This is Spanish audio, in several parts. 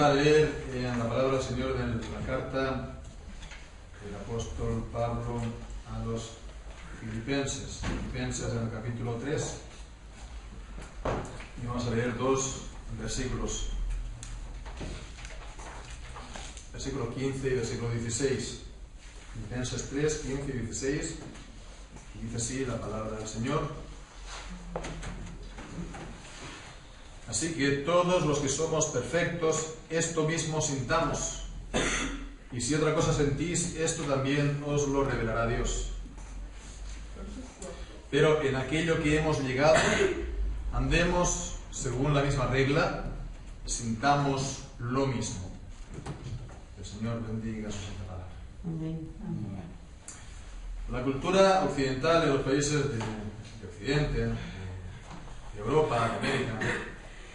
a leer en la palabra del Señor en la carta del apóstol Pablo a los Filipenses en el capítulo 3, y vamos a leer dos versículos, versículo 15 y versículo 16. Filipenses 3, 15 y 16, y dice así la palabra del Señor: así que todos los que somos perfectos, esto mismo sintamos, y si otra cosa sentís, esto también os lo revelará Dios. Pero en aquello que hemos llegado, andemos según la misma regla, sintamos lo mismo. El Señor bendiga su santa palabra. Amén. La cultura occidental de los países de Occidente, de Europa, de América,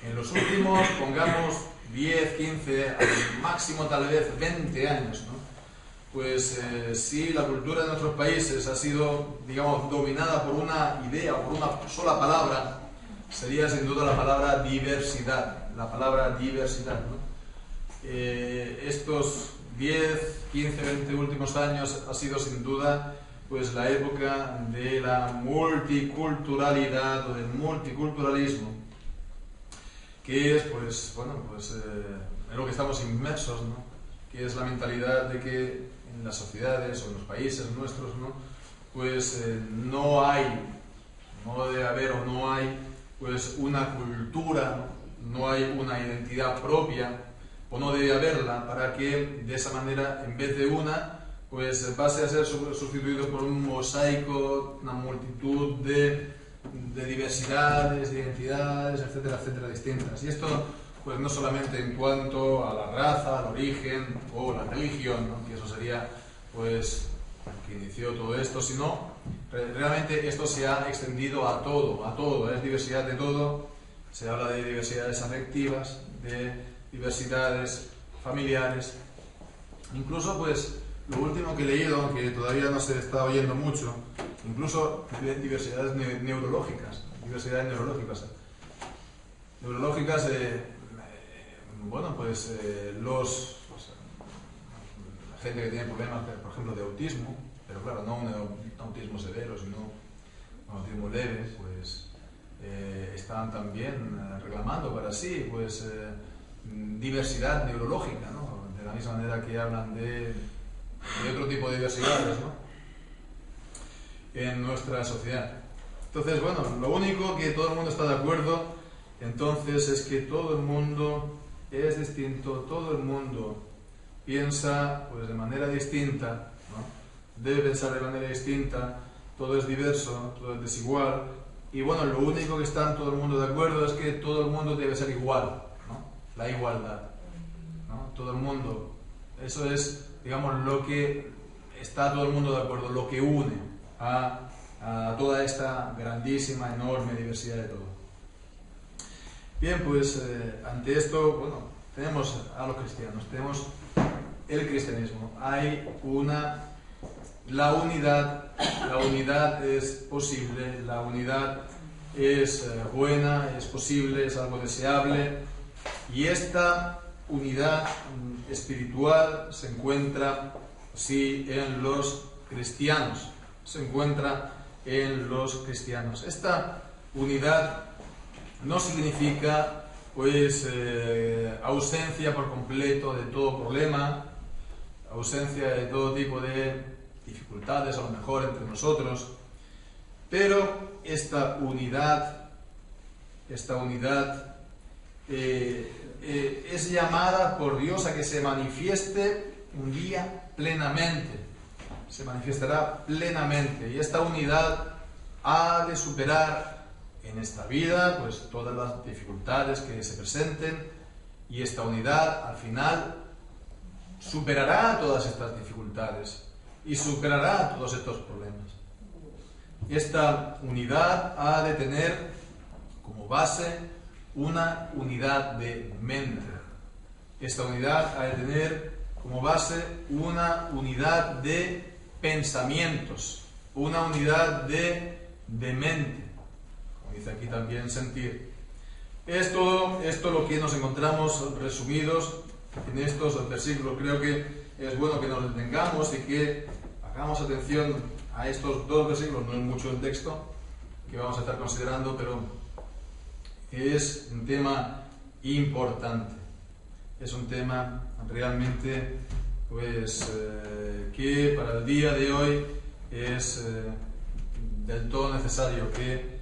en los últimos, pongamos, 10, 15, al máximo tal vez 20 años, ¿no? Pues sí, la cultura de nuestros países ha sido, digamos, dominada por una idea, por una sola palabra, sería sin duda la palabra diversidad, ¿no? Estos 10, 15, 20 últimos años ha sido sin duda pues la época de la multiculturalidad o del multiculturalismo, que es pues bueno, en lo que estamos inmersos, ¿no? Que es la mentalidad de que en las sociedades o en los países nuestros, ¿no? Pues no debe haber o no hay pues una cultura, no hay una identidad propia, o no debe haberla, para que de esa manera, en vez de una, pues pase a ser sustituido por un mosaico, una multitud de diversidades, de identidades, etcétera, etcétera, distintas. Y esto pues no solamente en cuanto a la raza, al origen o la religión, ¿no? Que eso sería pues que inició todo esto, sino realmente esto se ha extendido a todo, es diversidad de todo. Se habla de diversidades afectivas, de diversidades familiares, incluso pues lo último que he leído, aunque todavía no se está oyendo mucho, incluso diversidades neurológicas, bueno, pues la gente que tiene problemas, por ejemplo, de autismo, pero claro, no un autismo severo, sino un autismo leve, pues están también reclamando para sí, pues diversidad neurológica, ¿no? De la misma manera que hablan de otro tipo de diversidades, ¿no? En nuestra sociedad. Entonces, bueno, lo único que todo el mundo está de acuerdo entonces es que todo el mundo es distinto, todo el mundo piensa pues de manera distinta, ¿no? Debe pensar de manera distinta, todo es diverso, todo es desigual, y bueno, lo único que está todo el mundo de acuerdo es que todo el mundo debe ser igual, ¿no? La igualdad, ¿no? Todo el mundo, eso es, digamos, lo que está todo el mundo de acuerdo, lo que une a toda esta grandísima, enorme diversidad de todo. Bien, pues ante esto, bueno, tenemos a los cristianos, tenemos el cristianismo. Hay la unidad es posible, la unidad es buena, es posible, es algo deseable, y esta unidad espiritual se encuentra, sí, en los cristianos, Esta unidad no significa pues ausencia por completo de todo problema, ausencia de todo tipo de dificultades, a lo mejor entre nosotros, pero esta unidad es llamada por Dios a que se manifieste un día plenamente, se manifestará plenamente, y esta unidad ha de superar en esta vida pues todas las dificultades que se presenten, y esta unidad al final superará todas estas dificultades y superará todos estos problemas. Esta unidad ha de tener como base una unidad de mente. Esta unidad ha de tener como base una unidad de pensamientos, una unidad de mente, como dice aquí también sentir. Es todo esto lo que nos encontramos resumidos en estos versículos. Creo que es bueno que nos detengamos y que hagamos atención a estos dos versículos. No es mucho el texto que vamos a estar considerando, pero es un tema importante. Es un tema realmente que para el día de hoy es del todo necesario que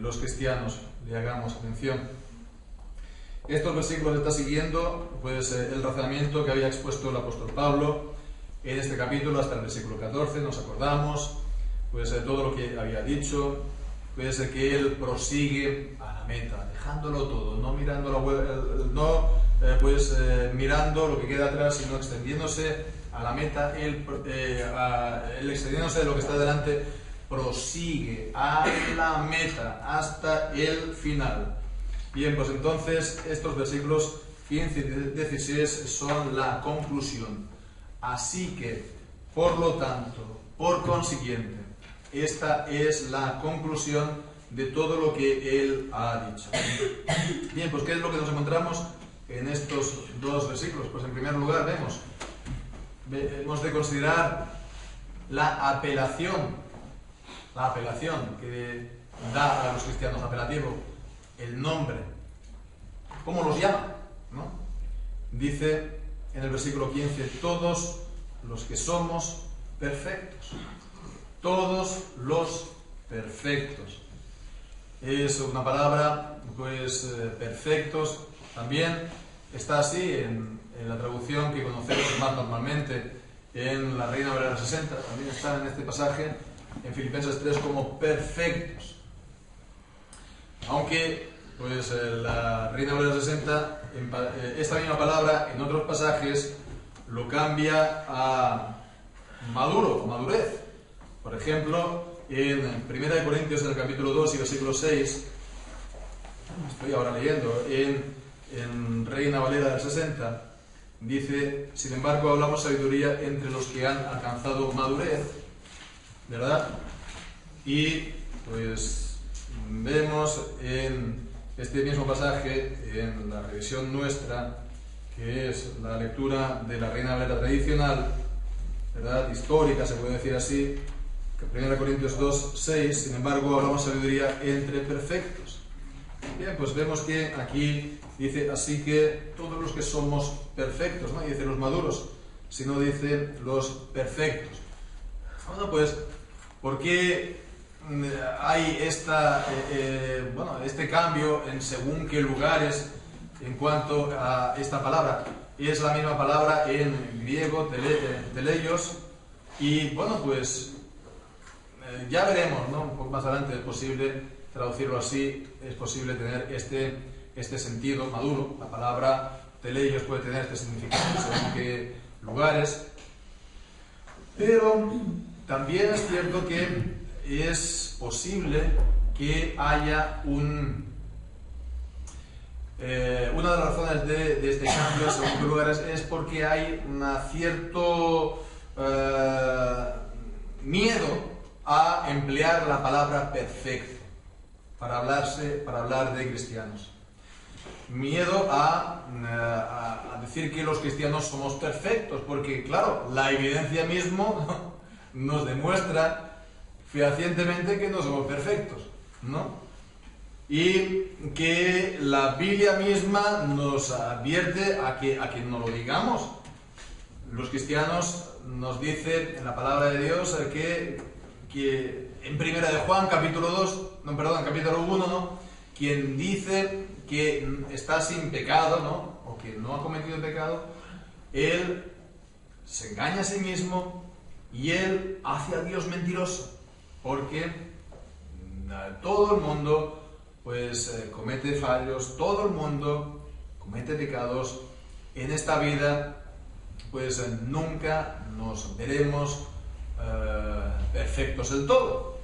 los cristianos le hagamos atención. Estos versículos está siguiendo el razonamiento que había expuesto el apóstol Pablo en este capítulo hasta el versículo 14. Nos acordamos de todo lo que había dicho, que él prosigue a la meta, dejándolo todo, no mirando mirando lo que queda atrás, sino extendiéndose a la meta. Él extendiéndose de lo que está delante, prosigue a la meta hasta el final. Bien, pues entonces estos versículos 15 y 16 son la conclusión. Así que, por lo tanto, por consiguiente, esta es la conclusión de todo lo que él ha dicho. Bien, pues ¿qué es lo que nos encontramos en estos dos versículos? Pues en primer lugar hemos de considerar la apelación que da a los cristianos, apelativo, el nombre. ¿Cómo los llama? ¿No? Dice en el versículo 15, todos los que somos perfectos. Todos los perfectos. Es una palabra, perfectos, también está así en la traducción que conocemos más normalmente en la Reina Valera 60, también está en este pasaje, en Filipenses 3, como perfectos. Aunque, la Reina Valera 60, esta misma palabra, en otros pasajes, lo cambia a madurez. Por ejemplo, en 1 Corintios, en el capítulo 2 y versículo 6, estoy ahora leyendo, en Reina Valera del 60, dice, sin embargo, hablamos sabiduría entre los que han alcanzado madurez, ¿verdad? Y vemos en este mismo pasaje, en la revisión nuestra, que es la lectura de la Reina Valera tradicional, ¿verdad? Histórica, se puede decir así, que 1 Corintios 2, 6, sin embargo, hablamos sabiduría entre perfectos. Bien, pues vemos que aquí dice, así que todos los que somos perfectos, no dice los maduros, sino dice los perfectos. Bueno, pues, ¿por qué hay este cambio en según qué lugares en cuanto a esta palabra? Es la misma palabra en griego, teleios, y bueno, ya veremos, ¿no? Un poco más adelante es posible traducirlo así, es posible tener este sentido maduro. La palabra teleios puede tener este significado según qué lugares, pero también es cierto que es posible que haya una de las razones de este cambio según qué lugares es porque hay un cierto miedo a emplear la palabra perfecto para hablar de cristianos. Miedo a decir que los cristianos somos perfectos, porque claro, la evidencia mismo nos demuestra fehacientemente que no somos perfectos, ¿no? Y que la Biblia misma nos advierte a que no lo digamos. Los cristianos nos dicen en la palabra de Dios que en Primera de Juan, capítulo 1, ¿no? Quien dice que está sin pecado, ¿no? O que no ha cometido pecado, él se engaña a sí mismo y él hace a Dios mentiroso, porque todo el mundo comete fallos, todo el mundo comete pecados en esta vida, nunca nos veremos perfectos del todo.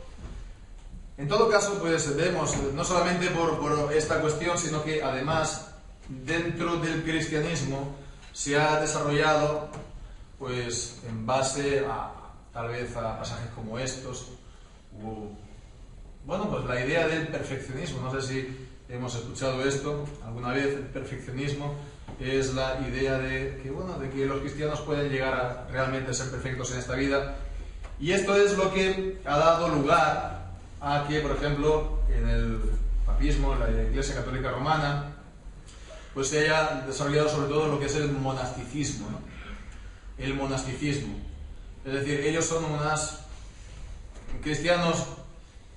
En todo caso, vemos, no solamente por esta cuestión, sino que además dentro del cristianismo se ha desarrollado, en base tal vez a pasajes como estos, la idea del perfeccionismo. No sé si hemos escuchado esto alguna vez, el perfeccionismo. es la idea de que, bueno, de que los cristianos pueden llegar a realmente ser perfectos en esta vida. Y esto es lo que ha dado lugar a que, por ejemplo, en el papismo, en la Iglesia Católica Romana, pues se haya desarrollado sobre todo lo que es el monasticismo, ¿no? El monasticismo. Es decir, ellos son unos cristianos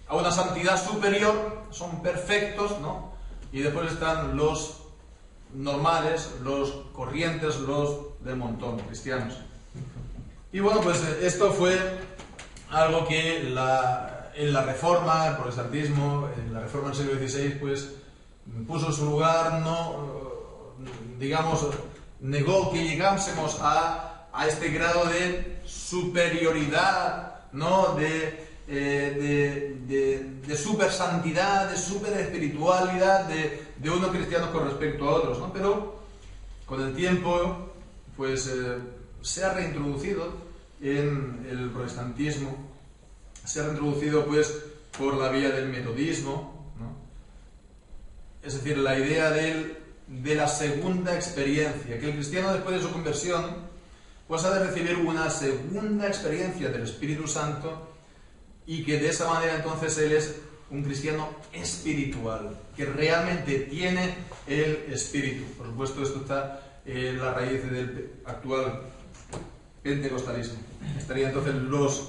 a una santidad superior, son perfectos, ¿no? Y después están los normales, los corrientes, los del montón, cristianos. Y bueno, pues esto fue algo que en la Reforma, el protestantismo, en la Reforma del siglo XVI, pues puso en su lugar, no, digamos, negó que llegásemos a este grado de superioridad, ¿no? De super santidad, de super espiritualidad de unos cristianos con respecto a otros, ¿no? Pero con el tiempo, pues se ha reintroducido en el protestantismo, se ha reintroducido pues por la vía del metodismo, ¿no? Es decir, la idea de la segunda experiencia, que el cristiano después de su conversión pues ha de recibir una segunda experiencia del Espíritu Santo, y que de esa manera entonces él es un cristiano espiritual, que realmente tiene el Espíritu. Por supuesto, esto está en la raíz del actual pentecostalismo. Estarían entonces los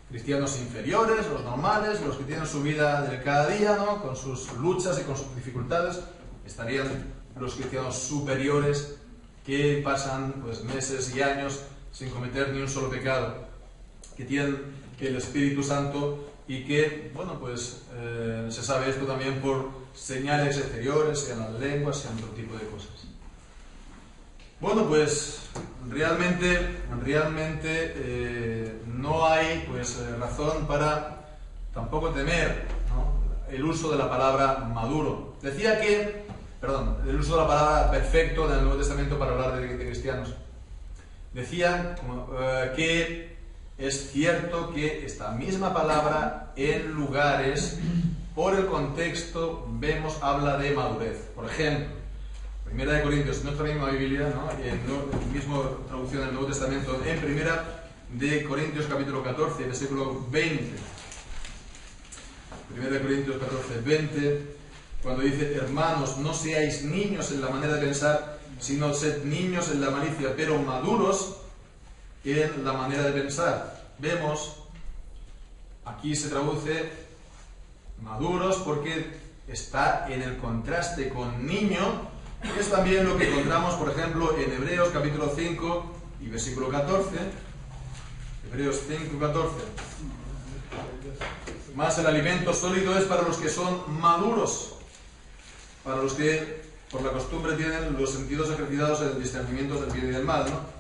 cristianos inferiores, los normales, los que tienen su vida del cada día, ¿no? Con sus luchas y con sus dificultades. Estarían los cristianos superiores, que pasan pues meses y años sin cometer ni un solo pecado, que tienen el Espíritu Santo y que, bueno, pues se sabe esto también por señales exteriores, sean las lenguas, sean otro tipo de cosas. Bueno, pues realmente no hay pues razón para tampoco temer, ¿no?, el uso de la palabra maduro. Decía que, perdón, el uso de la palabra perfecto en el Nuevo Testamento para hablar de cristianos. Decía que es cierto que esta misma palabra en lugares, por el contexto, habla de madurez. Por ejemplo, Primera de Corintios, nuestra misma Biblia, ¿no?, en la misma traducción del Nuevo Testamento, en Primera de Corintios capítulo 14, versículo 20. Primera de Corintios 14, 20, cuando dice: hermanos, no seáis niños en la manera de pensar, sino sed niños en la malicia, pero maduros en la manera de pensar. Vemos, aquí se traduce maduros porque está en el contraste con niño, que es también lo que encontramos, por ejemplo, en Hebreos capítulo 5 y versículo 14. Hebreos 5, 14. Más el alimento sólido es para los que son maduros, para los que por la costumbre tienen los sentidos ejercitados en el discernimiento del bien y del mal, ¿no?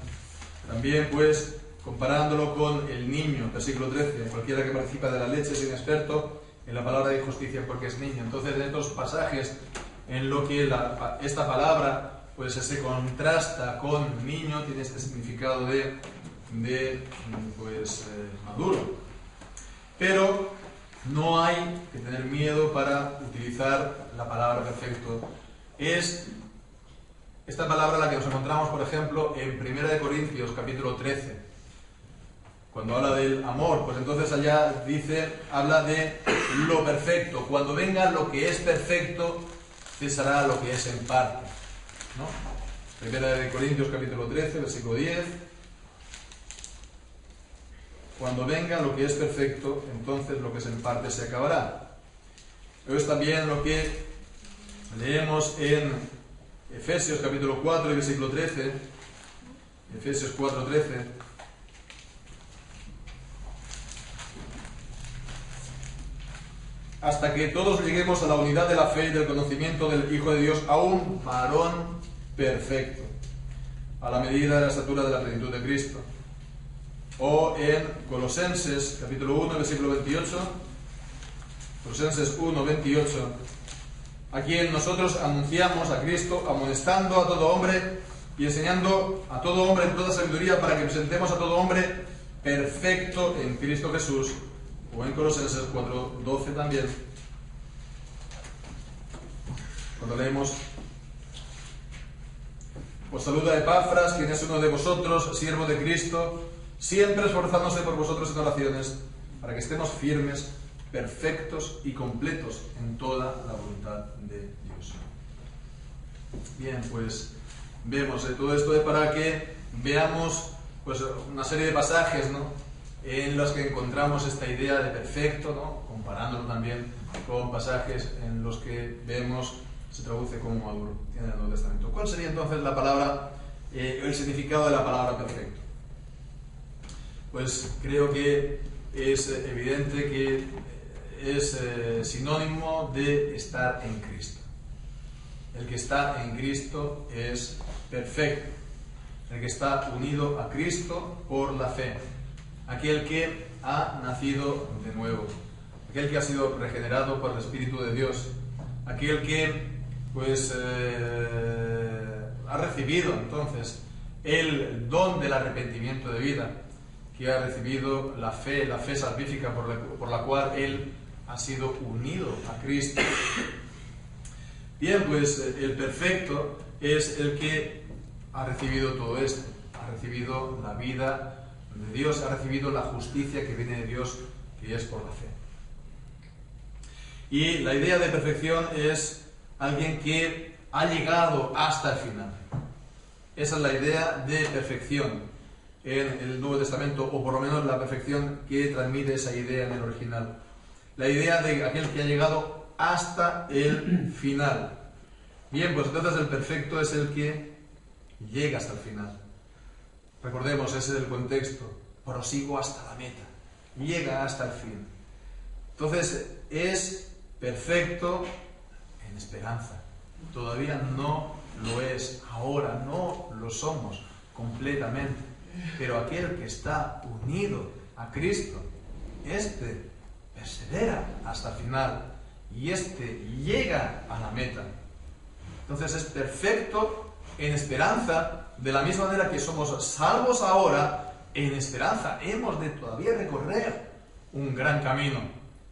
También, pues, comparándolo con el niño, versículo 13, cualquiera que participa de la leche es inexperto en la palabra de justicia porque es niño. Entonces, en estos pasajes en lo que esta palabra pues se contrasta con niño, tiene este significado de maduro. Pero no hay que tener miedo para utilizar la palabra perfecto. Es esta palabra la que nos encontramos, por ejemplo, en 1 de Corintios, capítulo 13. Cuando habla del amor, pues entonces allá habla de lo perfecto. Cuando venga lo que es perfecto, cesará lo que es en parte, ¿no? 1 de Corintios, capítulo 13, versículo 10. Cuando venga lo que es perfecto, entonces lo que es en parte se acabará. Pero es también lo que leemos en Efesios capítulo 4 y versículo 13, Efesios 4, 13. Hasta que todos lleguemos a la unidad de la fe y del conocimiento del Hijo de Dios, a un varón perfecto, a la medida de la estatura de la plenitud de Cristo. O en Colosenses capítulo 1, versículo 28, Colosenses 1, 28. A quien nosotros anunciamos a Cristo, amonestando a todo hombre y enseñando a todo hombre en toda sabiduría, para que presentemos a todo hombre perfecto en Cristo Jesús. O en Colosenses 4:12 también, cuando leemos: Os saluda Epafras, quien es uno de vosotros, siervo de Cristo, siempre esforzándose por vosotros en oraciones, para que estemos firmes, perfectos y completos en toda la voluntad de Dios. Bien, pues vemos todo esto para que veamos pues una serie de pasajes, ¿no?, en los que encontramos esta idea de perfecto, ¿no?, comparándolo también con pasajes en los que vemos se traduce como maduro en el Nuevo Testamento. ¿Cuál sería entonces la palabra, el significado de la palabra perfecto? Pues creo que es evidente que es sinónimo de estar en Cristo. El que está en Cristo es perfecto. El que está unido a Cristo por la fe. Aquel que ha nacido de nuevo. Aquel que ha sido regenerado por el Espíritu de Dios. Aquel que pues ha recibido entonces el don del arrepentimiento de vida, que ha recibido la fe salvífica por la cual él ha sido unido a Cristo. Bien, pues el perfecto es el que ha recibido todo esto, ha recibido la vida de Dios, ha recibido la justicia que viene de Dios, que es por la fe. Y la idea de perfección es alguien que ha llegado hasta el final. Esa es la idea de perfección en el Nuevo Testamento, o por lo menos la perfección que transmite esa idea en el original. La idea de aquel que ha llegado hasta el final. Bien, pues entonces el perfecto es el que llega hasta el final. Recordemos, ese es el contexto. Prosigo hasta la meta. Llega hasta el fin. Entonces es perfecto en esperanza. Todavía no lo es, ahora no lo somos completamente, pero aquel que está unido a Cristo, este persevera hasta el final y este llega a la meta. Entonces es perfecto en esperanza, de la misma manera que somos salvos ahora, en esperanza hemos de todavía recorrer un gran camino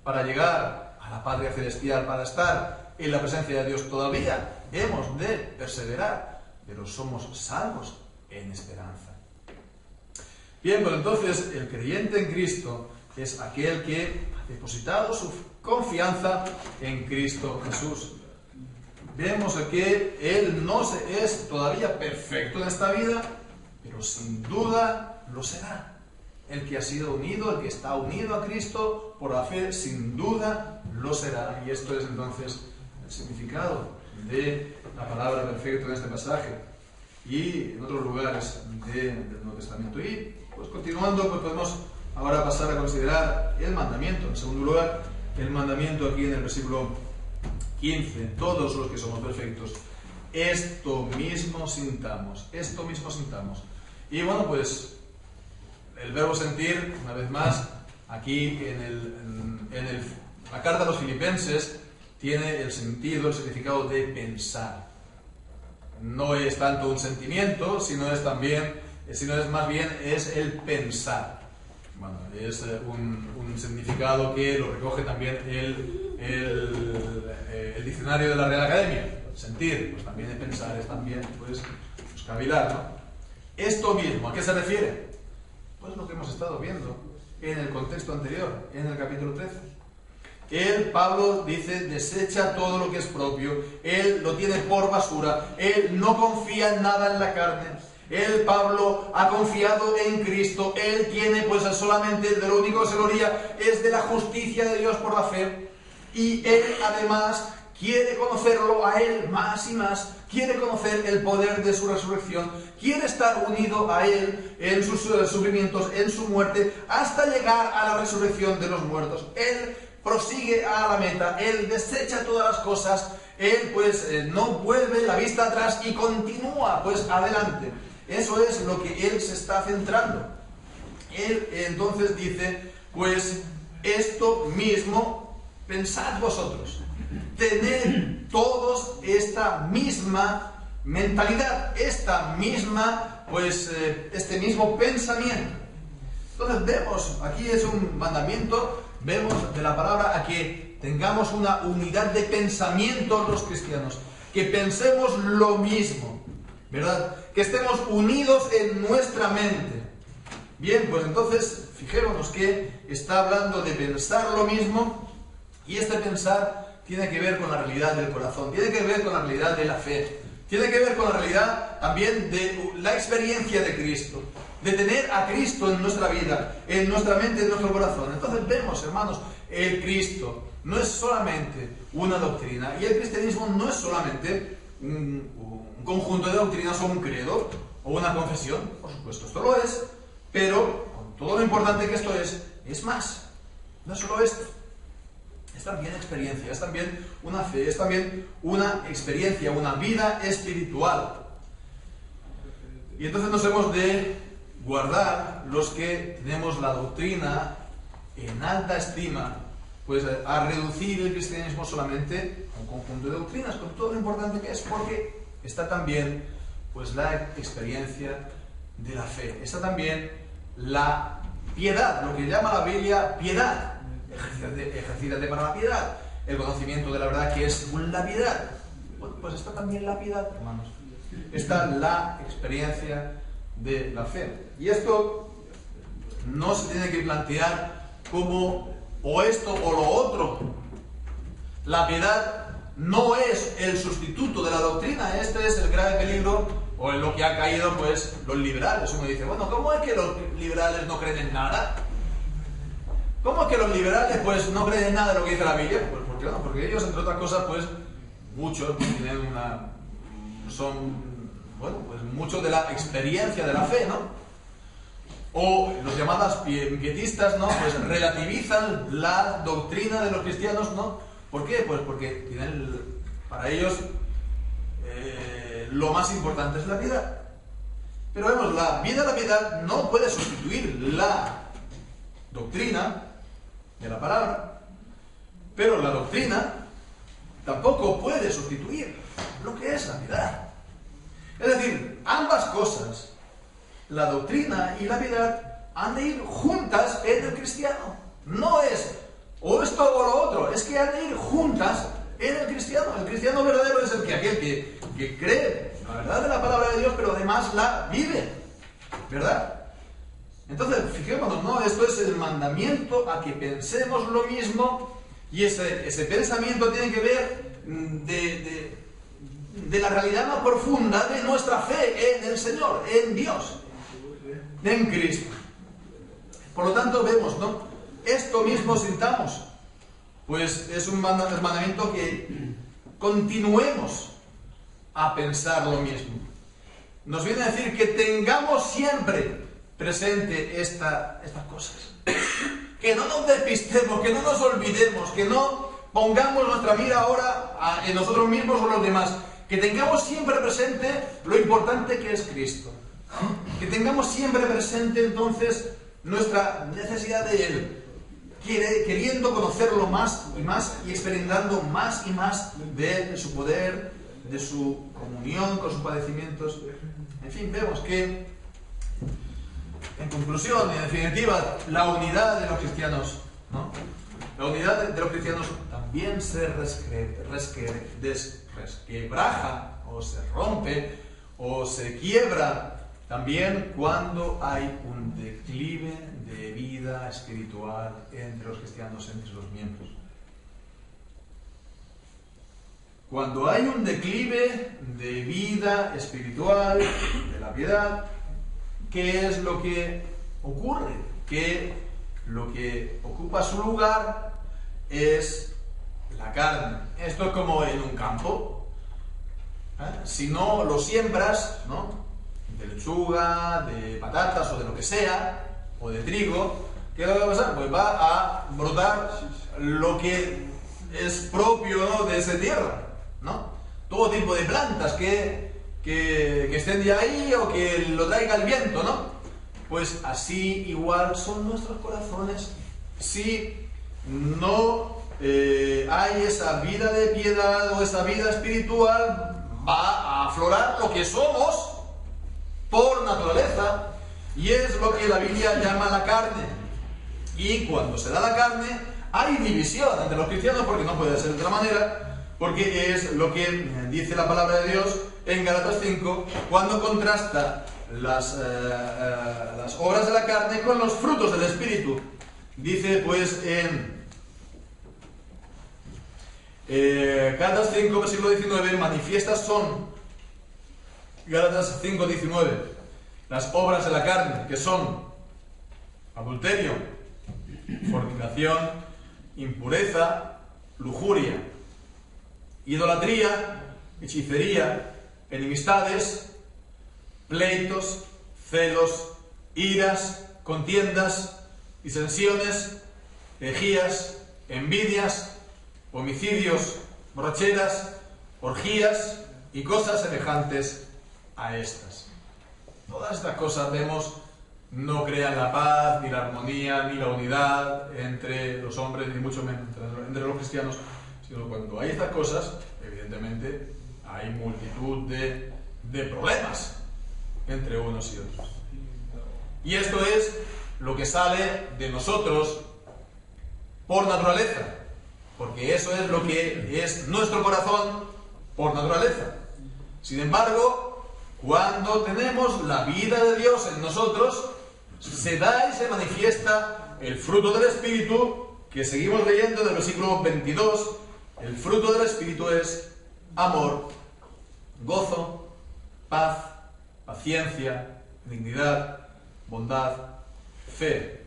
para llegar a la patria celestial, para estar en la presencia de Dios. Todavía hemos de perseverar, pero somos salvos en esperanza. Bien, pues entonces el creyente en Cristo es aquel que ha depositado su confianza en Cristo Jesús. Vemos que Él no es todavía perfecto en esta vida, pero sin duda lo será. El que ha sido unido, el que está unido a Cristo por la fe, sin duda lo será. Y esto es entonces el significado de la palabra perfecto en este pasaje y en otros lugares del Nuevo Testamento. Y pues continuando, pues podemos ahora pasar a considerar el mandamiento. En segundo lugar, el mandamiento aquí en el versículo 15, todos los que somos perfectos, esto mismo sintamos, esto mismo sintamos. Y bueno, pues el verbo sentir, una vez más, aquí en la carta a los Filipenses, tiene el sentido, el significado de pensar. No es tanto un sentimiento, sino es más bien es el pensar. Bueno, es un significado que lo recoge también el diccionario de la Real Academia. Sentir, pues también es pensar, es también pues cavilar, ¿no? Esto mismo, ¿a qué se refiere? Pues lo que hemos estado viendo en el contexto anterior, en el capítulo 13. Pablo dice, desecha todo lo que es propio, él lo tiene por basura, él no confía en nada en la carne. Pablo ha confiado en Cristo, él tiene pues solamente de lo único que se gloria es de la justicia de Dios por la fe, y él además quiere conocerlo a él más y más, quiere conocer el poder de su resurrección, quiere estar unido a él en sus sufrimientos, en su muerte, hasta llegar a la resurrección de los muertos. Él prosigue a la meta, él desecha todas las cosas, él pues no vuelve la vista atrás y continúa pues adelante. Eso es lo que él se está centrando. Él entonces dice, pues esto mismo pensad vosotros. Tened todos esta misma mentalidad, esta misma, pues este mismo pensamiento. Entonces vemos, aquí es un mandamiento, vemos de la palabra a que tengamos una unidad de pensamiento los cristianos, que pensemos lo mismo, ¿verdad? que estemos unidos en nuestra mente. Bien, pues entonces, fijémonos que está hablando de pensar lo mismo, y este pensar tiene que ver con la realidad del corazón, tiene que ver con la realidad de la fe, tiene que ver con la realidad también de la experiencia de Cristo, de tener a Cristo en nuestra vida, en nuestra mente, en nuestro corazón. Entonces vemos, hermanos, el Cristo no es solamente una doctrina, y el cristianismo no es solamente un conjunto de doctrinas o un credo o una confesión. Por supuesto, esto lo es, pero con todo lo importante que esto es más. No es solo esto. Es también experiencia, es también una fe, es también una experiencia, una vida espiritual. Y entonces nos hemos de guardar, los que tenemos la doctrina en alta estima, pues a reducir el cristianismo solamente a un conjunto de doctrinas, con todo lo importante que es, porque está también pues la experiencia de la fe, está también la piedad, lo que llama la Biblia piedad. Ejercítate para la piedad, el conocimiento de la verdad, que es la piedad. Bueno, pues está también la piedad, hermanos. Está la experiencia de la fe. Y esto no se tiene que plantear como o esto o lo otro. La piedad no es el sustituto de la doctrina. Este es el grave peligro, o en lo que ha caído pues los liberales. Uno dice, bueno, ¿cómo es que los liberales no creen en nada? ¿Cómo es que los liberales pues no creen en nada de lo que dice la Biblia? Pues ¿por qué no? Porque ellos, entre otras cosas, pues muchos tienen mucho de la experiencia de la fe, ¿no? O los llamados pietistas, ¿no? Pues relativizan la doctrina de los cristianos, ¿no? ¿Por qué? Pues porque para ellos lo más importante es la piedad. Pero vemos, la vida de la piedad no puede sustituir la doctrina de la palabra, pero la doctrina tampoco puede sustituir lo que es la piedad. Es decir, ambas cosas, la doctrina y la piedad, han de ir juntas en el cristiano. No es o esto o lo otro, es que han de ir juntas en el cristiano. El cristiano verdadero es aquel que cree la verdad de la palabra de Dios, pero además la vive, ¿verdad? Entonces, fijémonos, ¿no? Esto es el mandamiento a que pensemos lo mismo, y ese pensamiento tiene que ver de la realidad más profunda de nuestra fe en el Señor, en Dios, en Cristo. Por lo tanto, vemos, ¿no? Esto mismo sintamos, pues es un mandamiento que continuemos a pensar lo mismo. Nos viene a decir que tengamos siempre presente estas cosas, que no nos despistemos, que no nos olvidemos, que no pongamos nuestra mira ahora en nosotros mismos o en los demás, que tengamos siempre presente lo importante que es Cristo, que tengamos siempre presente entonces nuestra necesidad de Él, queriendo conocerlo más y experimentando más y más de Él, de su poder, de su comunión con sus padecimientos. En fin, vemos que en conclusión, en definitiva, la unidad de los cristianos, ¿no? La unidad de los cristianos también se resquebraja, o se rompe, o se quiebra, también cuando hay un declive de vida espiritual entre los cristianos, entre los miembros. Cuando hay un declive de vida espiritual, de la piedad, ¿qué es lo que ocurre? Que lo que ocupa su lugar es la carne. Esto es como en un campo. Si no lo siembras, ¿no?, de lechuga, de patatas o de lo que sea, o de trigo, ¿qué va a pasar? Pues va a brotar lo que es propio, ¿no?, de esa tierra, ¿no? Todo tipo de plantas que estén de ahí o que lo traiga el viento, ¿no? Pues así igual son nuestros corazones. Si no hay esa vida de piedad o esa vida espiritual, va a aflorar lo que somos por naturaleza, y es lo que la Biblia llama la carne. Y cuando se da la carne, hay división entre los cristianos, porque no puede ser de otra manera, porque es lo que dice la palabra de Dios, en Gálatas 5 cuando contrasta las obras de la carne con los frutos del Espíritu. Dice pues en Gálatas 5, versículo 19, manifiestas son, Gálatas 5, 19, las obras de la carne, que son adulterio, fornicación, impureza, lujuria, idolatría, hechicería, enemistades, pleitos, celos, iras, contiendas, disensiones, herejías, envidias, homicidios, borracheras, orgías y cosas semejantes a estas. Todas estas cosas, vemos, no crean la paz, ni la armonía, ni la unidad entre los hombres, ni mucho menos entre los cristianos, sino cuando hay estas cosas, evidentemente hay multitud de problemas entre unos y otros. Y esto es lo que sale de nosotros por naturaleza, porque eso es lo que es nuestro corazón por naturaleza. Sin embargo, cuando tenemos la vida de Dios en nosotros, se da y se manifiesta el fruto del Espíritu, que seguimos leyendo en el versículo 22. El fruto del Espíritu es amor, gozo, paz, paciencia, dignidad, bondad, fe,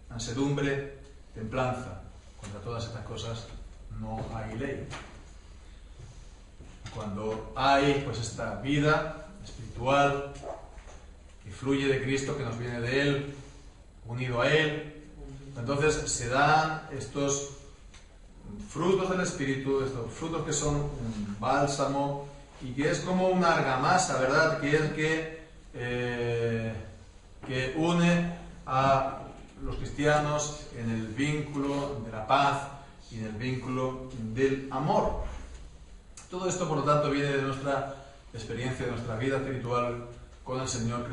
mansedumbre, templanza. Contra todas estas cosas no hay ley. Cuando hay pues esta vida espiritual que fluye de Cristo, que nos viene de Él, unido a Él, entonces se dan estos frutos del Espíritu, estos frutos que son un bálsamo y que es como una argamasa, ¿verdad? Que es que une a los cristianos en el vínculo de la paz y en el vínculo del amor. Todo esto, por lo tanto, viene de nuestra experiencia, de nuestra vida espiritual con el Señor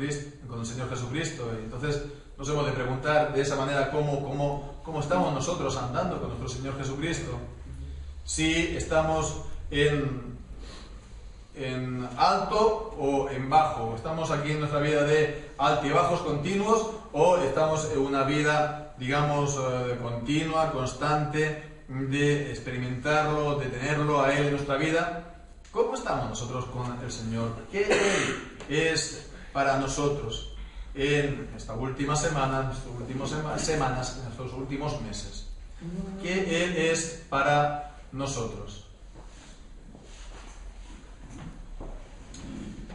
Jesucristo. Y entonces nos hemos de preguntar de esa manera cómo estamos nosotros andando con nuestro Señor Jesucristo. Si estamos en alto o en bajo, estamos aquí en nuestra vida de altibajos continuos o estamos en una vida, digamos, continua, constante, de experimentarlo, de tenerlo a Él en nuestra vida. ¿Cómo estamos nosotros con el Señor? ¿Qué Él es para nosotros en esta última semana, en estas últimas semanas, en estos últimos meses? ¿Qué Él es para nosotros?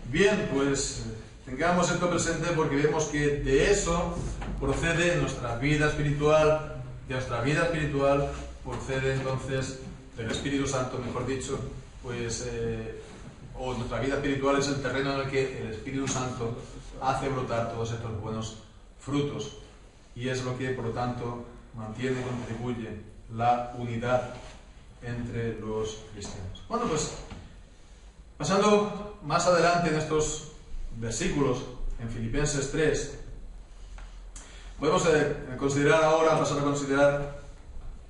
Bien, pues tengamos esto presente porque vemos que de eso procede nuestra vida espiritual, de nuestra vida espiritual procede entonces del Espíritu Santo, mejor dicho, pues, o nuestra vida espiritual es el terreno en el que el Espíritu Santo hace brotar todos estos buenos frutos y es lo que, por lo tanto, mantiene y contribuye la unidad entre los cristianos. Bueno, pues, pasando más adelante en estos versículos, en Filipenses 3, podemos pasar a considerar,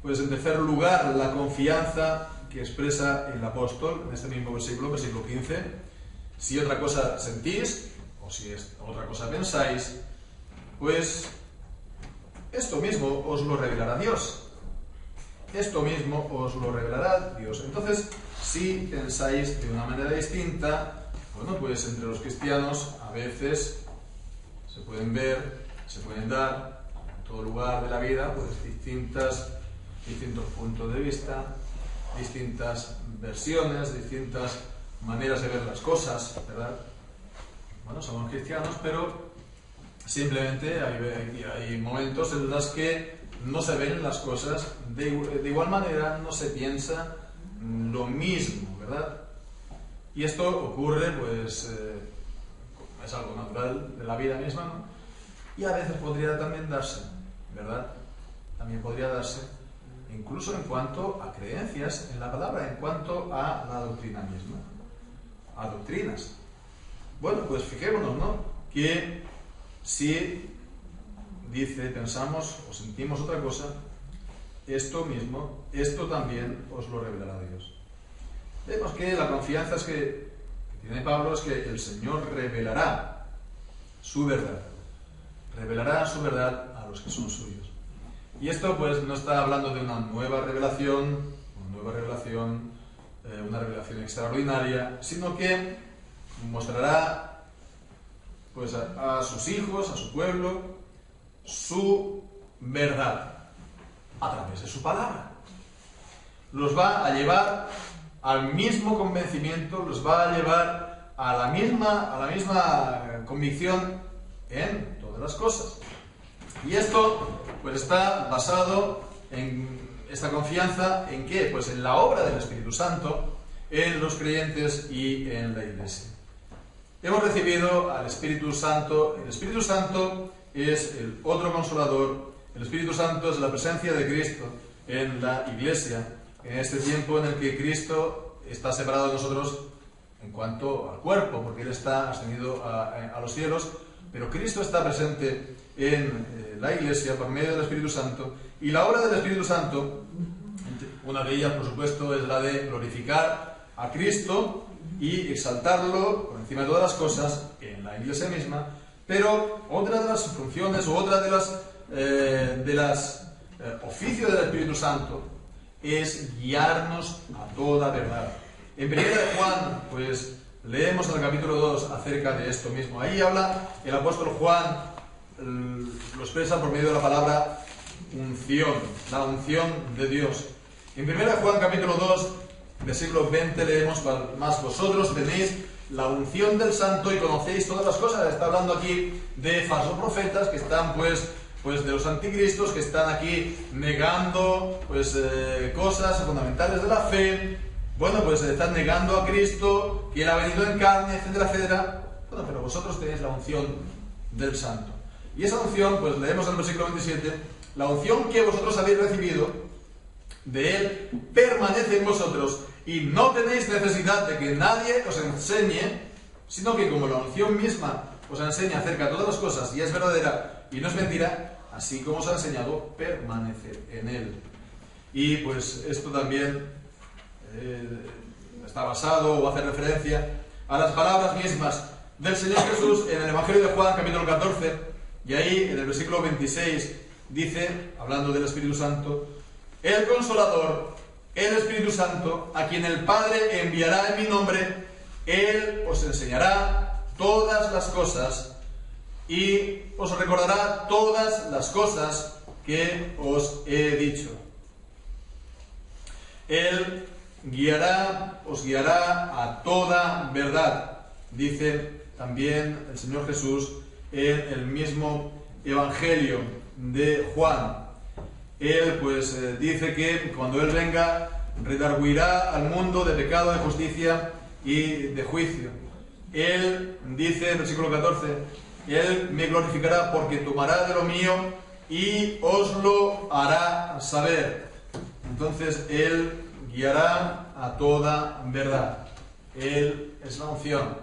pues en tercer lugar, la confianza que expresa el apóstol en este mismo versículo, versículo 15. Si otra cosa sentís, o si otra cosa pensáis, pues esto mismo os lo revelará Dios. Esto mismo os lo revelará Dios. Entonces, si pensáis de una manera distinta, bueno, pues entre los cristianos a veces se pueden ver, se pueden dar en todo lugar de la vida, pues distintos puntos de vista, distintas versiones, distintas maneras de ver las cosas, ¿verdad? Bueno, somos cristianos, pero simplemente hay momentos en los que no se ven las cosas de igual manera, no se piensa lo mismo, ¿verdad? Y esto ocurre, pues, es algo natural de la vida misma, ¿no? Y a veces podría también darse, ¿verdad? También podría darse, incluso en cuanto a creencias en la palabra, en cuanto a la doctrina misma, a doctrinas. Bueno, pues fijémonos, ¿no? Que si pensamos o sentimos otra cosa, esto también os lo revelará Dios. Vemos que la confianza que tiene Pablo es que el Señor revelará su verdad. Revelará su verdad a los que son suyos. Y esto pues no está hablando de una nueva revelación, una revelación extraordinaria, sino que mostrará pues a sus hijos, a su pueblo, su verdad a través de su palabra. Los va a llevar al mismo convencimiento, los va a llevar a la misma convicción en todas las cosas. Y esto pues está basado en esta confianza ¿en qué? Pues en la obra del Espíritu Santo, en los creyentes y en la Iglesia. Hemos recibido al Espíritu Santo. El Espíritu Santo es el otro consolador. El Espíritu Santo es la presencia de Cristo en la Iglesia, en este tiempo en el que Cristo está separado de nosotros en cuanto al cuerpo, porque Él está ascendido a los cielos, pero Cristo está presente en la Iglesia por medio del Espíritu Santo, y la obra del Espíritu Santo, una de ellas, por supuesto, es la de glorificar a Cristo y exaltarlo por encima de todas las cosas en la Iglesia misma, pero otra de las funciones o otra de las oficios del Espíritu Santo es guiarnos a toda verdad. En 1 Juan, pues leemos en el capítulo 2 acerca de esto mismo. Ahí habla el apóstol Juan, lo expresa por medio de la palabra unción, la unción de Dios. En 1 Juan capítulo 2, versículo 20 leemos: mas vosotros tenéis la unción del Santo y conocéis todas las cosas. Está hablando aquí de falsos profetas que están pues de los anticristos, que están aquí negando cosas fundamentales de la fe. Bueno, pues están negando a Cristo, que Él ha venido en carne, etcétera, etcétera. Bueno, pero vosotros tenéis la unción del Santo. Y esa unción, pues leemos en el versículo 27, la unción que vosotros habéis recibido de Él permanece en vosotros, y no tenéis necesidad de que nadie os enseñe, sino que como la unción misma os enseña acerca de todas las cosas, y es verdadera y no es mentira, así como os ha enseñado, permaneced en Él. Y pues esto también está basado o hace referencia a las palabras mismas del Señor Jesús en el Evangelio de Juan, capítulo 14, y ahí en el versículo 26 dice, hablando del Espíritu Santo: el Consolador, el Espíritu Santo, a quien el Padre enviará en mi nombre, Él os enseñará todas las cosas y os recordará todas las cosas que os he dicho. Él os guiará a toda verdad, dice también el Señor Jesús en el mismo Evangelio de Juan. Él pues dice que cuando Él venga redarguirá al mundo de pecado, de justicia y de juicio. Él dice en el versículo 14: Él me glorificará porque tomará de lo mío y os lo hará saber. Entonces Él guiará a toda verdad. Él es la unción.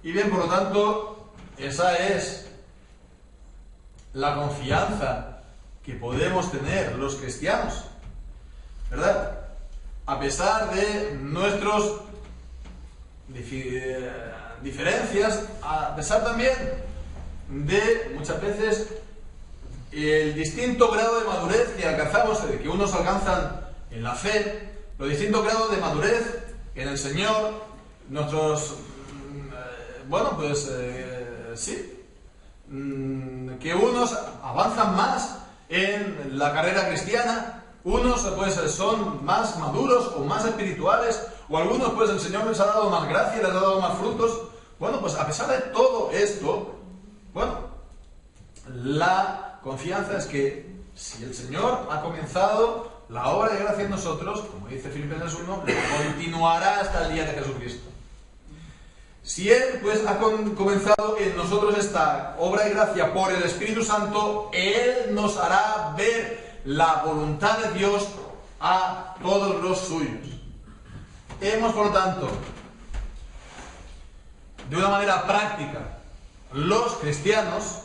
Y bien, por lo tanto, esa es la confianza que podemos tener los cristianos, ¿verdad? A pesar de nuestras diferencias, a pesar también de muchas veces el distinto grado de madurez que alcanzamos, que unos alcanzan en la fe, los distintos grados de madurez en el Señor, nuestros, que unos avanzan más en la carrera cristiana, unos pues son más maduros o más espirituales, o algunos pues el Señor les ha dado más gracia, les ha dado más frutos. Bueno, pues a pesar de todo esto, la confianza es que si el Señor ha comenzado la obra de gracia en nosotros, como dice Filipenses 1, la continuará hasta el día de Jesucristo. Si Él pues ha comenzado en nosotros esta obra de gracia por el Espíritu Santo, Él nos hará ver la voluntad de Dios a todos los suyos. Hemos, por lo tanto, de una manera práctica, los cristianos,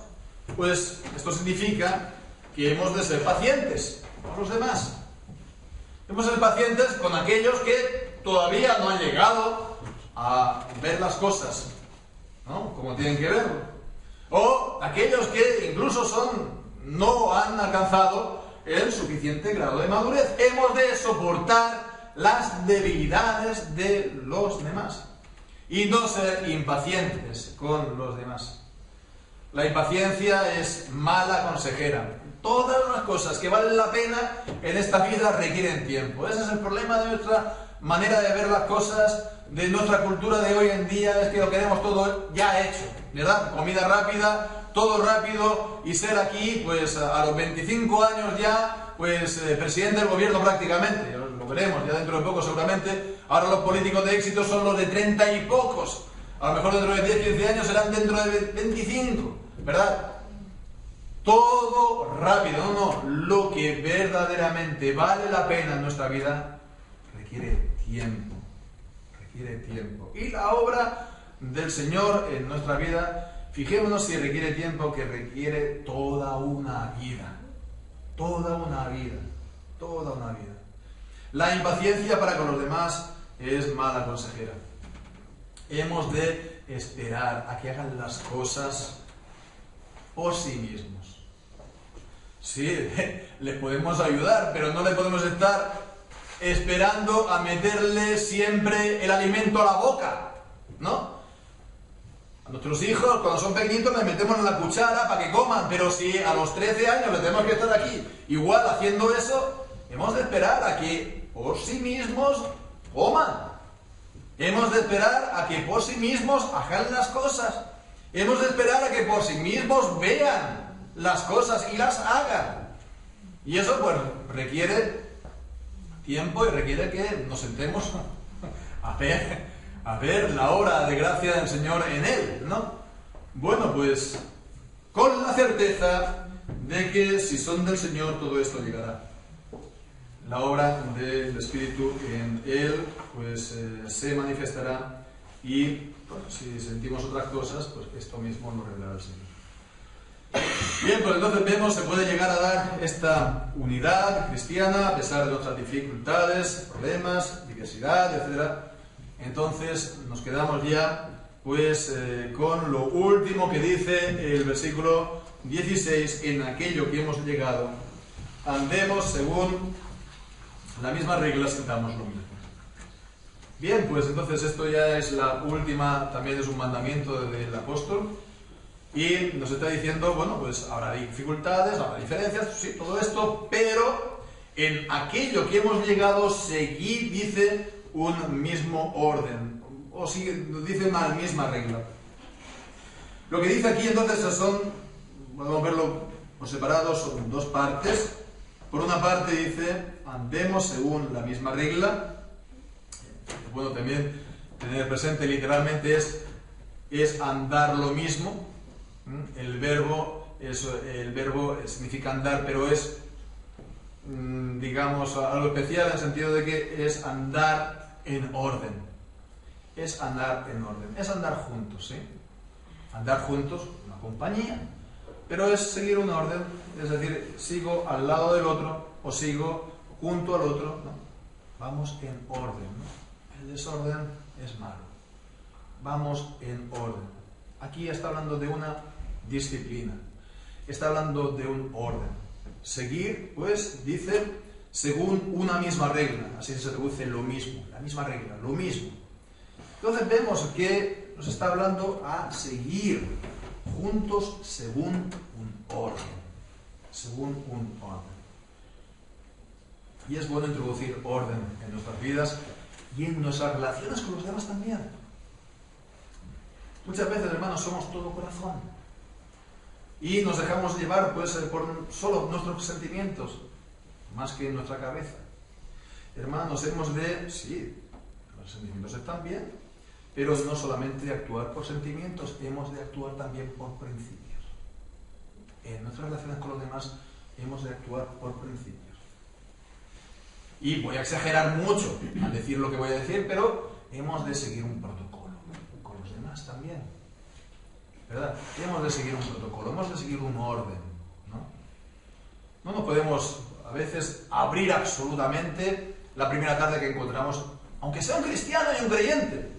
pues esto significa que hemos de ser pacientes con los demás. Hemos de ser pacientes con aquellos que todavía no han llegado a ver las cosas, ¿no?, como tienen que verlo. O aquellos que incluso no han alcanzado el suficiente grado de madurez. Hemos de soportar las debilidades de los demás y no ser impacientes con los demás. La impaciencia es mala consejera. Todas las cosas que valen la pena en esta vida requieren tiempo. Ese es el problema de nuestra manera de ver las cosas, de nuestra cultura de hoy en día, es que lo queremos todo ya hecho, ¿verdad? Comida rápida, todo rápido, y ser aquí, pues a los 25 años ya, pues presidente del gobierno prácticamente. Lo veremos ya dentro de poco seguramente. Ahora los políticos de éxito son los de 30 y pocos. A lo mejor dentro de 10, 15 años serán dentro de 25, ¿verdad? Todo rápido, no. Lo que verdaderamente vale la pena en nuestra vida requiere tiempo. Requiere tiempo. Y la obra del Señor en nuestra vida, fijémonos si requiere tiempo, que requiere toda una vida. Toda una vida. Toda una vida. La impaciencia para con los demás es mala consejera. Hemos de esperar a que hagan las cosas por sí mismos. Sí, les podemos ayudar, pero no le podemos estar esperando a meterle siempre el alimento a la boca, ¿no? A nuestros hijos, cuando son pequeñitos, les metemos en la cuchara para que coman, pero si a los 13 años les tenemos que estar aquí igual haciendo eso, hemos de esperar a que por sí mismos coman. Hemos de esperar a que por sí mismos hagan las cosas. Hemos de esperar a que por sí mismos vean las cosas y las hagan. Y eso pues requiere tiempo y requiere que nos sentemos a ver la obra de gracia del Señor en él, ¿no? Bueno, pues con la certeza de que si son del Señor todo esto llegará. La obra del Espíritu en él pues se manifestará y bueno, si sentimos otras cosas, pues esto mismo nos revelará el Señor. Bien, pues entonces vemos, se puede llegar a dar esta unidad cristiana a pesar de nuestras dificultades, problemas, diversidad, etc. Entonces nos quedamos ya pues con lo último que dice el versículo 16: en aquello que hemos llegado, andemos según la misma regla, sintamos lo mismo. Bien, pues entonces esto ya es la última, también es un mandamiento del apóstol. Y nos está diciendo, bueno, pues habrá dificultades, habrá diferencias, sí, todo esto, pero en aquello que hemos llegado, seguid, dice, un mismo orden, o sigue, dice una misma regla. Lo que dice aquí entonces son, podemos verlo por separado, son dos partes. Por una parte dice, andemos según la misma regla. Bueno, también tener presente literalmente es andar lo mismo. El verbo significa andar, pero es, digamos, algo especial en el sentido de que es andar en orden. Es andar en orden. Es andar juntos, ¿sí? Andar juntos, una compañía, pero es seguir un orden. Es decir, sigo al lado del otro o sigo junto al otro, ¿no? Vamos en orden, ¿no? El desorden es malo. Vamos en orden. Aquí está hablando de una disciplina. Está hablando de un orden. Seguir, pues, dice, según una misma regla. Así se traduce lo mismo. La misma regla, lo mismo. Entonces vemos que nos está hablando a seguir juntos según un orden. Según un orden. Y es bueno introducir orden en nuestras vidas y en nuestras relaciones con los demás también. Muchas veces, hermanos, somos todo corazón y nos dejamos llevar pues por solo nuestros sentimientos más que nuestra cabeza. Hermanos, hemos de, sí, los sentimientos están bien, pero no solamente de actuar por sentimientos, hemos de actuar también por principios. En nuestras relaciones con los demás hemos de actuar por principios. Y voy a exagerar mucho al decir lo que voy a decir, pero hemos de seguir un protocolo con los demás también, ¿verdad? Hemos de seguir un protocolo, hemos de seguir un orden, ¿no? No nos podemos a veces abrir absolutamente la primera tarde que encontramos, aunque sea un cristiano y un creyente.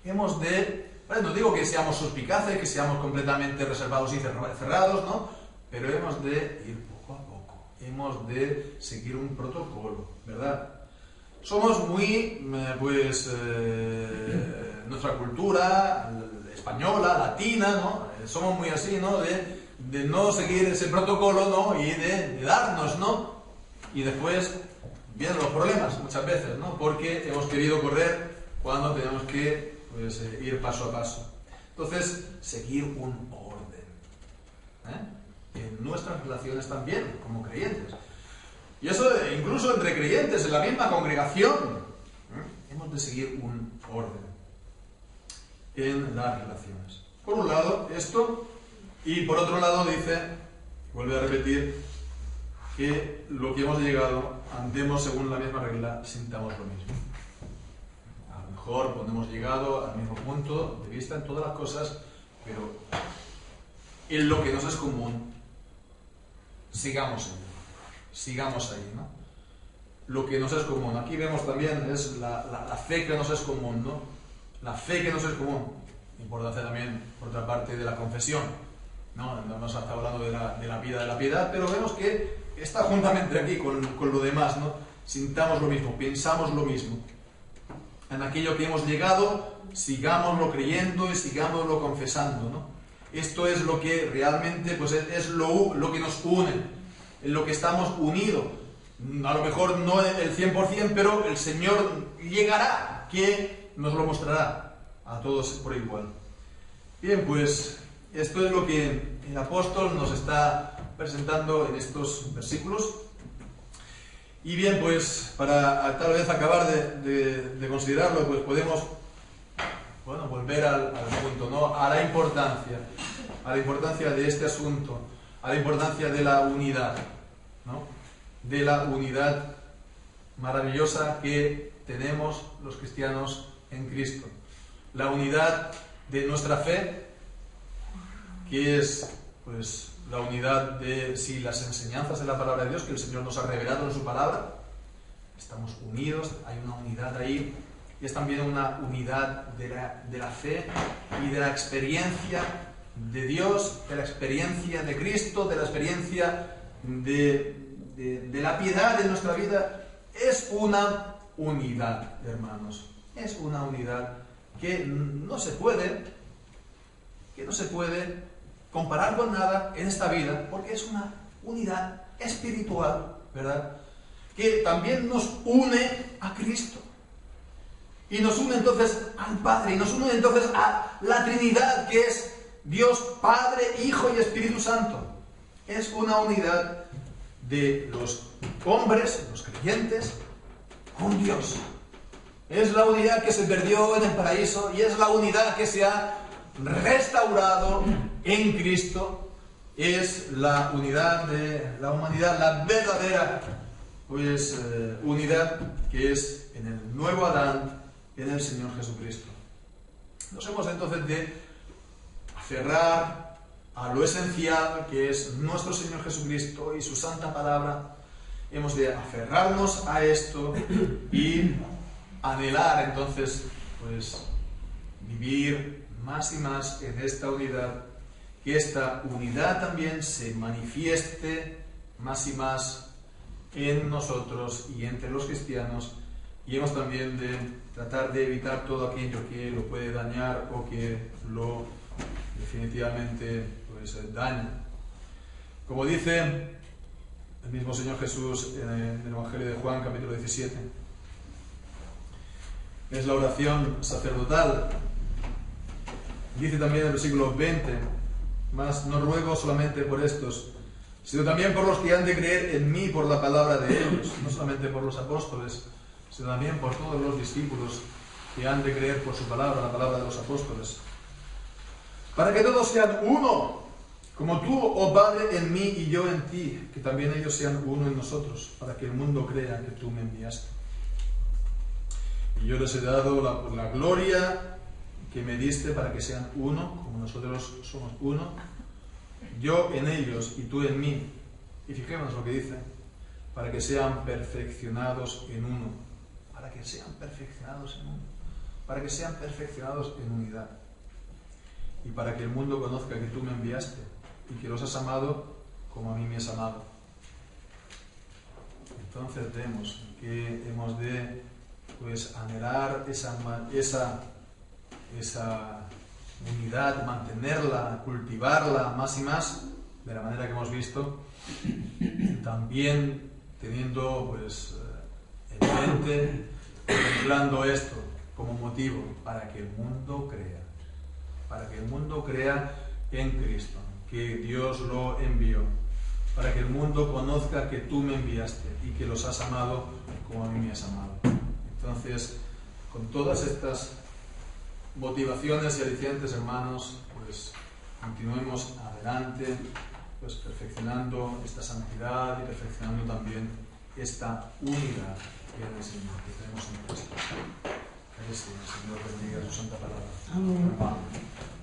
hemos de, ¿vale? No digo que seamos suspicaces, que seamos completamente reservados y cerrados, ¿no? Pero hemos de ir poco a poco, hemos de seguir un protocolo, ¿verdad? Somos muy, nuestra cultura española, latina, ¿no? Somos muy así, ¿no? De no seguir ese protocolo, ¿no? Y de darnos, ¿no? Y después vienen los problemas muchas veces, ¿no? Porque hemos querido correr cuando tenemos que ir paso a paso. Entonces, seguir un orden, en nuestras relaciones también, como creyentes. Y eso incluso entre creyentes, en la misma congregación, hemos de seguir un orden en las relaciones. Por un lado, esto, y por otro lado dice, vuelve a repetir, que lo que hemos llegado, andemos según la misma regla, sintamos lo mismo. A lo mejor no hemos llegado al mismo punto de vista en todas las cosas, pero en lo que nos es común, sigamos ahí, ¿no? Lo que nos es común. Aquí vemos también es la fe que nos es común, ¿no? La fe que nos es común. Importancia también, por otra parte, de la confesión, ¿no? No hemos estado hablando de la vida de la piedad, pero vemos que está juntamente aquí con lo demás, ¿no? Sintamos lo mismo, pensamos lo mismo. En aquello que hemos llegado, sigámoslo creyendo y sigámoslo confesando, ¿no? Esto es lo que realmente es lo que nos une, en lo que estamos unidos. A lo mejor no el 100%, pero el Señor llegará, que nos lo mostrará a todos por igual. Bien, pues esto es lo que el apóstol nos está presentando en estos versículos. Y bien, pues para tal vez acabar de considerarlo, pues podemos volver al punto, ¿no? A la importancia de este asunto, a la importancia de la unidad, ¿no? De la unidad maravillosa que tenemos los cristianos en Cristo. La unidad de nuestra fe, que es pues la unidad de las enseñanzas de la palabra de Dios que el Señor nos ha revelado en su palabra. Estamos unidos, hay una unidad ahí, y es también una unidad de la fe y de la experiencia de Dios, de la experiencia de Cristo, de la experiencia de la piedad en nuestra vida. Es una unidad, hermanos, es una unidad que no se puede comparar con nada en esta vida, porque es una unidad espiritual, ¿verdad? Que también nos une a Cristo. Y nos une entonces al Padre, y nos une entonces a la Trinidad, que es Dios Padre, Hijo y Espíritu Santo. Es una unidad de los hombres, los creyentes, con Dios. Es la unidad que se perdió en el paraíso y es la unidad que se ha restaurado en Cristo. Es la unidad de la humanidad, la verdadera unidad que es en el nuevo Adán, en el Señor Jesucristo. Nos hemos entonces de aferrar a lo esencial que es nuestro Señor Jesucristo y su santa palabra. Hemos de aferrarnos a esto y anhelar entonces vivir más y más en esta unidad, que esta unidad también se manifieste más y más en nosotros y entre los cristianos, y hemos también de tratar de evitar todo aquello que lo puede dañar o que lo definitivamente daña. Como dice el mismo Señor Jesús en el Evangelio de Juan, capítulo 17, es la oración sacerdotal. Dice también en el versículo 20: mas no ruego solamente por estos, sino también por los que han de creer en mí por la palabra de ellos, no solamente por los apóstoles, sino también por todos los discípulos que han de creer por su palabra, la palabra de los apóstoles, para que todos sean uno, como tú, oh Padre, en mí y yo en ti, que también ellos sean uno en nosotros, para que el mundo crea que tú me enviaste. Y yo les he dado la gloria que me diste para que sean uno, como nosotros somos uno, yo en ellos y tú en mí. Y fijémonos lo que dice: para que sean perfeccionados en uno. Para que sean perfeccionados en uno. para que sean perfeccionados en unidad y para que el mundo conozca que tú me enviaste y que los has amado como a mí me has amado. Entonces vemos que hemos de anhelar esa unidad, mantenerla, cultivarla más y más, de la manera que hemos visto, también teniendo en mente, contemplando esto como motivo para que el mundo crea en Cristo, que Dios lo envió, para que el mundo conozca que tú me enviaste y que los has amado como a mí me has amado. Entonces, con todas estas motivaciones y alicientes, hermanos, continuemos adelante, perfeccionando esta santidad y perfeccionando también esta unidad que en el Señor, que tenemos en Cristo. Que el Señor bendiga su santa palabra. Amén. Amén.